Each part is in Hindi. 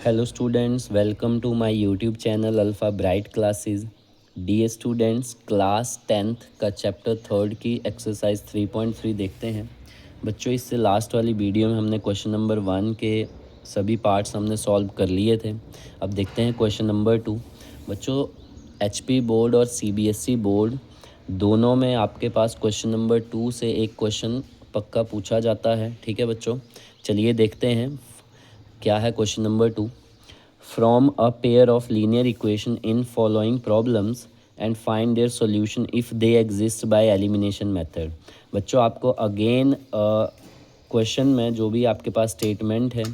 Hello students, welcome to my YouTube channel alpha bright classes. Dear students, class 10th का चैप्टर 3 की एक्सरसाइज 3.3 देखते हैं। बच्चों, इससे लास्ट वाली वीडियो में हमने क्वेश्चन नंबर 1 के सभी पार्ट्स हमने सॉल्व कर लिए थे। अब देखते हैं क्वेश्चन नंबर 2। बच्चों, एचपी बोर्ड और सीबीएसई बोर्ड दोनों में आपके पास क्वेश्चन नंबर 2 से एक क्वेश्चन पक्का पूछा जाता है। ठीक है बच्चों, चलिए देखते हैं क्या है question number 2। From a pair of linear equation in following problems and find their solution if they exist bye elimination method. बच्चों, आपको अगेन क्वेश्चन में जो भी आपके पास स्टेटमेंट है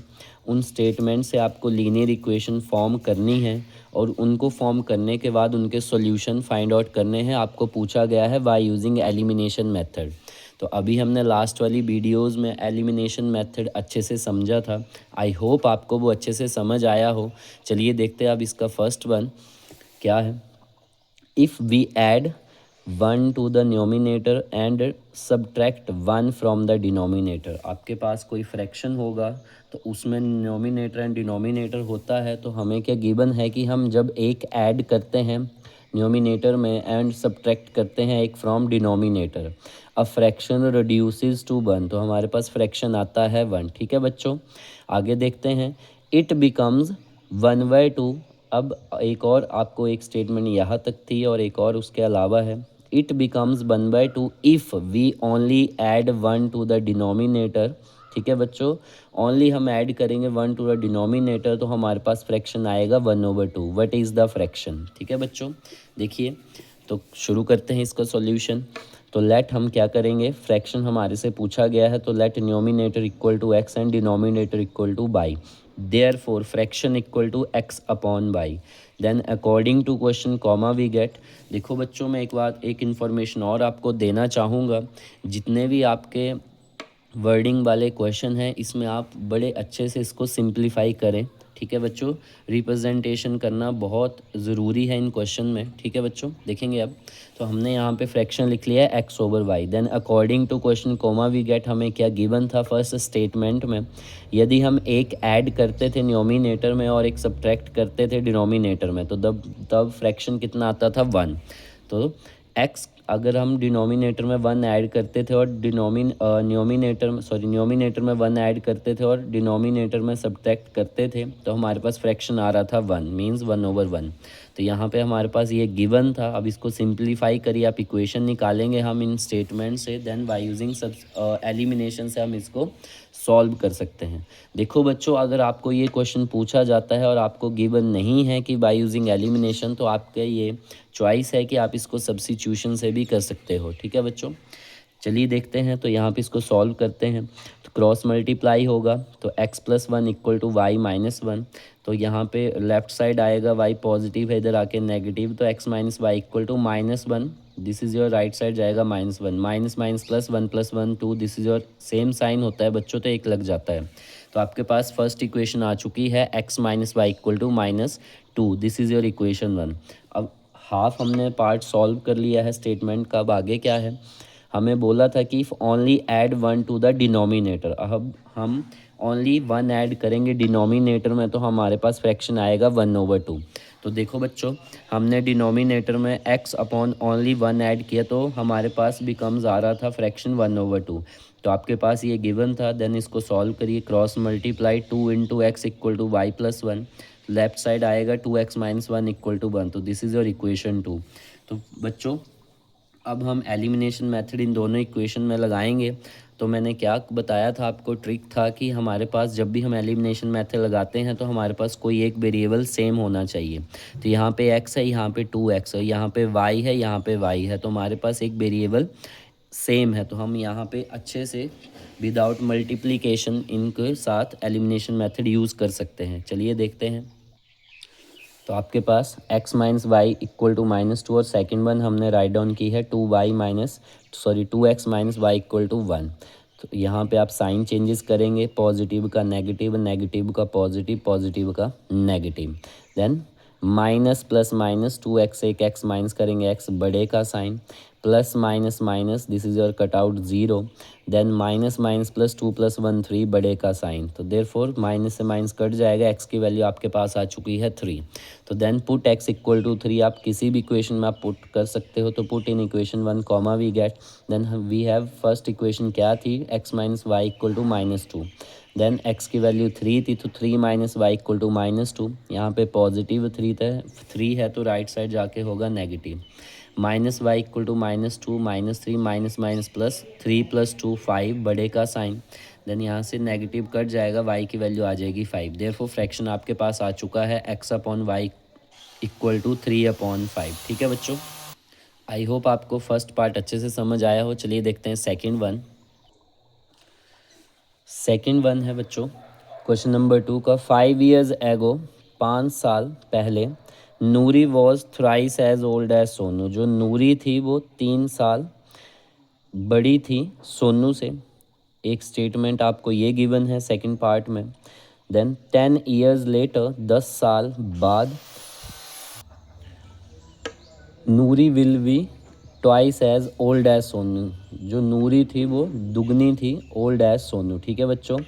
उन स्टेटमेंट से आपको लीनियर इक्वेशन फॉर्म करनी है और उनको फॉर्म करने के बाद उनके सॉल्यूशन फाइंड आउट करने हैं। आपको पूछा गया है बाय यूजिंग एलिमिनेशन मेथड। तो अभी हमने लास्ट वाली वीडियोस में एलिमिनेशन मेथड अच्छे से समझा था। आई होप आपको वो अच्छे से समझ आया हो। चलिए देखते हैं अब इसका फर्स्ट वन क्या है। If we add 1 to the numerator and subtract 1 from the denominator. आपके पास कोई फ्रैक्शन होगा तो उसमें न्यूमिनेटर एंड डिनोमिनेटर होता है, तो हमें क्या गिवन है कि हम जब एक ऐड करते हैं न्यूमिनेटर में एंड सब्ट्रैक्ट करते हैं एक from denominator, a fraction reduces to 1, तो हमारे पास फ्रैक्शन आता है 1। ठीक है बच्चों, आगे देखते हैं। It becomes 1/2। अब एक और आपको एक स्टेटमेंट यहाँ तक थी और एक और उसके अलावा है। It becomes 1/2 if we only add 1 to the denominator. ठीक है बच्चों, ओनली हम ऐड करेंगे 1 टू द डिनोमिनेटर तो हमारे पास फ्रैक्शन आएगा 1/2। What is the fraction? ठीक है बच्चों, देखिए तो शुरू करते हैं इसका सॉल्यूशन। तो लेट हम क्या करेंगे, फ्रैक्शन हमारे से पूछा गया है तो let numerator equal to X and denominator equal to Y. Therefore fraction equal to X upon Y. Then according to question comma we get. देखो बच्चों, मैं एक इन्फॉर्मेशन और आपको देना चाहूँगा। जितने भी आपके वर्डिंग वाले क्वेश्चन हैं इसमें आप बड़े अच्छे से इसको सिंप्लीफाई करें। ठीक है बच्चों, रिप्रेजेंटेशन करना बहुत ज़रूरी है इन क्वेश्चन में। ठीक है बच्चों, देखेंगे अब। तो हमने यहाँ पे फ्रैक्शन लिख लिया है X over Y. Then according to question comma we get, हमें क्या गिवन था फर्स्ट स्टेटमेंट में, यदि हम एक ऐड करते थे न्यूमिनेटर में और एक सब्ट्रैक्ट करते थे डिनोमिनेटर में तो तब फ्रैक्शन कितना आता था 1। तो एक्स अगर हम डिनोमिनेटर में 1 ऐड करते थे और न्यूमिनेटर में 1 ऐड करते थे और डिनोमिनेटर में सब्ट्रैक्ट करते थे तो हमारे पास फ्रैक्शन आ रहा था 1, मींस 1/1। तो यहाँ पे हमारे पास ये गिवन था। अब इसको सिंप्लीफाई करिए, आप इक्वेशन निकालेंगे हम इन स्टेटमेंट से, देन बाय यूजिंग सब एलिमिनेशन से हम इसको सॉल्व कर सकते हैं। देखो बच्चों, अगर आपको ये क्वेश्चन पूछा जाता है और आपको गिवन नहीं है कि बाय यूजिंग एलिमिनेशन, तो आपका ये चॉइस है कि आप इसको सब्स्टिट्यूशन से भी कर सकते हो। ठीक है बच्चों, चलिए देखते हैं। तो यहाँ पे इसको सॉल्व करते हैं तो क्रॉस मल्टीप्लाई होगा तो x+1 इक्वल टू y-1। तो यहाँ पे लेफ्ट साइड आएगा y पॉजिटिव है, इधर आके नेगेटिव, तो x-y equal to -1। This is your right side जाएगा -1, minus minus plus 1+1 2, this is your same sign होता है बच्चों तो एक लग जाता है। तो आपके पास फर्स्ट इक्वेशन आ चुकी है x-y equal to -2। This is your equation 1। अब हाफ हमने पार्ट सॉल्व कर लिया है स्टेटमेंट का। अब आगे क्या है, हमें बोला था कि if only add 1 to the denominator. अब हम ओनली 1 ऐड करेंगे डिनोमिनेटर में तो हमारे पास फ्रैक्शन आएगा 1/2। तो देखो बच्चों, हमने डिनोमिनेटर में x अपॉन ओनली 1 ऐड किया तो हमारे पास बिकम्स आ रहा था फ्रैक्शन 1/2। तो आपके पास ये गिवन था। देन इसको सॉल्व करिए, cross multiply 2 into X equal to y+1। Left side आएगा 2x-1 इक्वल टू 1। तो दिस इज़ योर इक्वेशन 2। तो बच्चों, अब हम एलिमिनेशन मेथड इन दोनों इक्वेशन में लगाएंगे। तो मैंने क्या बताया था आपको, ट्रिक था कि हमारे पास जब भी हम एलिमिनेशन मेथड लगाते हैं तो हमारे पास कोई एक वेरिएबल सेम होना चाहिए। तो यहाँ पे x है, यहाँ पे 2x है, यहाँ पे y है, यहाँ पे y है, तो हमारे पास एक वेरिएबल सेम है। तो हम यहाँ पे अच्छे से विदाउट मल्टीप्लिकेशन इनके साथ एलिमिनेशन मेथड यूज़ कर सकते हैं। चलिए देखते हैं। तो आपके पास x-y इक्वल टू -2 और सेकंड वन हमने राइट डाउन की है 2x-y इक्वल टू 1। तो यहाँ पे आप साइन चेंजेस करेंगे, पॉजिटिव का नेगेटिव, नेगेटिव का पॉजिटिव, पॉजिटिव का negative. Then minus plus minus 2x, एक x माइनस करेंगे x बड़े का sign, plus minus minus, this is your cut out 0, then minus minus plus 2 + 1 3 बड़े का साइन, तो देयरफॉर माइनस से माइनस कट जाएगा, एक्स की वैल्यू आपके पास आ चुकी है 3। तो then put x equal to 3, आप किसी भी इक्वेशन में आप पुट कर सकते हो, तो put in equation 1 comma we get, then we have first equation क्या थी, x minus y equal to -2, then x की वैल्यू 3 थी तो 3 माइनस वाई इक्वल टू -2, यहाँ पे पॉजिटिव 3 है तो राइट साइड जाके होगा negative, minus y equal to -2 -3 minus minus plus 3 + 2 5 बड़े का साइन, देन यहाँ से नेगेटिव कट जाएगा, y की वैल्यू आ जाएगी 5, देयरफॉर फ्रैक्शन आपके पास आ चुका है x/y इक्वल टू 3/5। ठीक है बच्चों, आई होप आपको फर्स्ट पार्ट अच्छे से समझ आया हो। चलिए देखते हैं सेकंड वन। सेकंड वन है बच्चों क्वेश्चन नंबर 2 का, 5 years एगो, 5 साल पहले, Noori was thrice as old as Sonu, जो नूरी थी वो 3 साल बड़ी थी सोनू से, एक स्टेटमेंट आपको ये गिवन है सेकंड पार्ट में। देन 10 years लेटर, 10 साल बाद, Noori will be twice as old as Sonu, जो नूरी थी वो दुगनी थी ओल्ड एज सोनू। ठीक है बच्चों,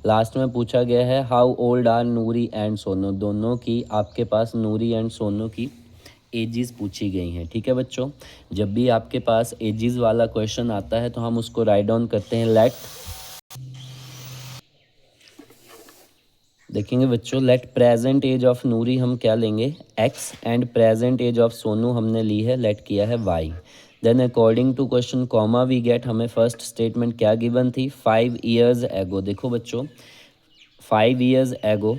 लास्ट में पूछा गया है how old are Noori and Sonu, दोनों की आपके पास नूरी एंड सोनू की एजिज़ पूछी गई हैं। ठीक है बच्चों, जब भी आपके पास एजिज़ वाला क्वेश्चन आता है तो हम उसको राइट डाउन करते हैं, लेट, देखेंगे बच्चों, let present age of Noori हम क्या लेंगे x, and present age of Sonu हमने ली है, लेट किया है y। Then according to question comma we get, हमें फर्स्ट स्टेटमेंट क्या गिवन थी, 5 years एगो। देखो बच्चों 5 years एगो,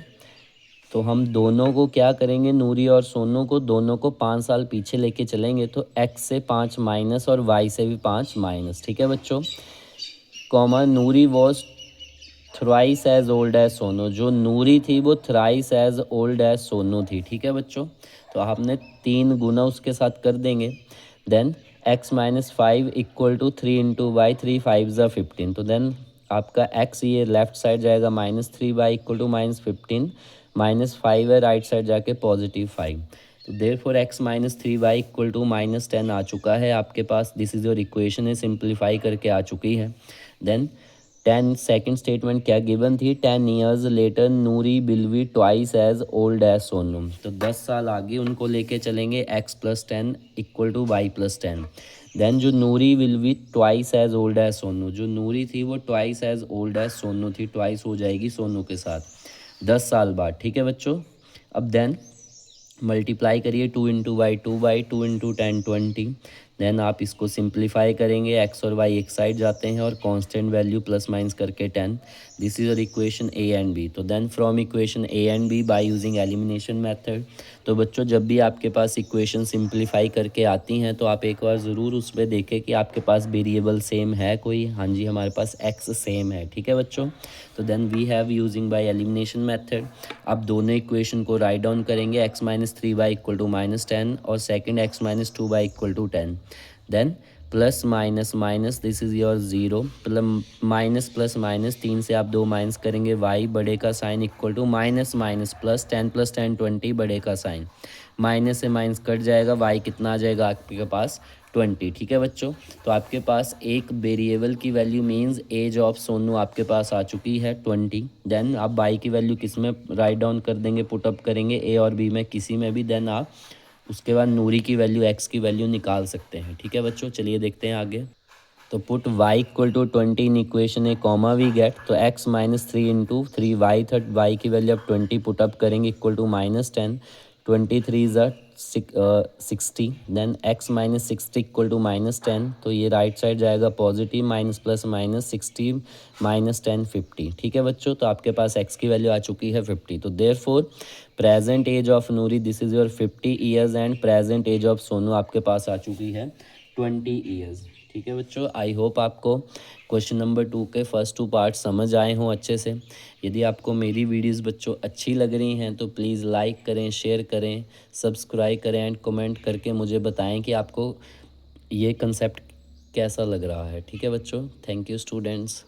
तो हम दोनों को क्या करेंगे, नूरी और सोनू को दोनों को 5 साल पीछे लेके चलेंगे, तो x से 5 माइनस और y से भी 5 माइनस। ठीक है बच्चों, comma Noori was thrice as old as Sonu, जो नूरी थी वो thrice as old as Sonu थी। ठीक है बच्चों, तो आपने 3 गुना उसके साथ कर देंगे। Then x minus 5 equal to 3 into y, 3 5 ज़ा 15, तो देन आपका x ये लेफ्ट साइड जाएगा -3y इक्वल टू -15, -5 है राइट साइड जाके +5, तो therefore x minus 3y equal to -10 आ चुका है आपके पास, दिस इज़ योर इक्वेशन है, सिंप्लीफाई करके आ चुकी है। देन 10 सेकेंड स्टेटमेंट क्या गिवन थी, 10 years later Noori will be twice as old as Sonu, तो 10 साल आगे उनको लेके चलेंगे, x+10 equal to y+10। Then जो Noori will be twice as old as Sonu, जो नूरी थी वो twice as old as Sonu थी, ट्वाइस हो जाएगी सोनू के साथ 10 साल बाद। ठीक है बच्चों, अब देन मल्टीप्लाई करिए, 2 into Y 2y, 2 into 10 20, then आप इसको सिंप्लीफाई करेंगे, x और y एक साइड जाते हैं और कांस्टेंट वैल्यू प्लस माइनस करके 10, this is your equation a and b। तो then from equation a and b by using elimination method, तो बच्चों जब भी आपके पास इक्वेशन सिंप्लीफाई करके आती हैं तो आप एक बार ज़रूर उसमें देखें कि आपके पास वेरिएबल सेम है कोई, हाँ जी हमारे पास x सेम है। ठीक है बच्चों, तो then we have using by elimination method, आप दोनों इक्वेशन को राइट डाउन करेंगे, x minus 3y equal to -10 और second x minus 2y equal to 10, then plus minus minus, this is your 0, minus plus minus, 3 से आप 2 माइनस करेंगे, y बड़े का sign equal to minus minus plus 10 + 10 20 बड़े का साइन, माइनस से माइनस कट जाएगा, y कितना आ जाएगा आपके पास 20। ठीक है बच्चों, तो आपके पास एक वेरिएबल की value means age of Sonu आपके पास आ चुकी है 20। देन आप y की वैल्यू किस में राइट डाउन कर देंगे, पुटअप करेंगे a और b में किसी में भी, देन आप उसके बाद नूरी की वैल्यू x की वैल्यू निकाल सकते हैं। ठीक है बच्चों, चलिए देखते हैं आगे। तो put y equal to 20 in equation A comma we get, तो x minus 3 into 3y, third y की वैल्यू आप 20 पुटअप करेंगे इक्वल टू -10, 23 ज़ा 60, then x minus 60 equal to -10, तो ये राइट साइड जाएगा पॉजिटिव, माइनस प्लस माइनस 60 -10 50। ठीक है बच्चों, तो आपके पास x की वैल्यू आ चुकी है 50, तो therefore present age of Noori this is your 50 years and present age of Sonu आपके पास आ चुकी है 20 ईयर्स। ठीक है बच्चों, आई होप आपको क्वेश्चन नंबर 2 के फर्स्ट 2 पार्ट समझ आए हों अच्छे से। यदि आपको मेरी वीडियोस बच्चों अच्छी लग रही हैं तो प्लीज़ लाइक करें, शेयर करें, सब्सक्राइब करें एंड कमेंट करके मुझे बताएं कि आपको ये कंसेप्ट कैसा लग रहा है। ठीक है बच्चों, थैंक यू स्टूडेंट्स।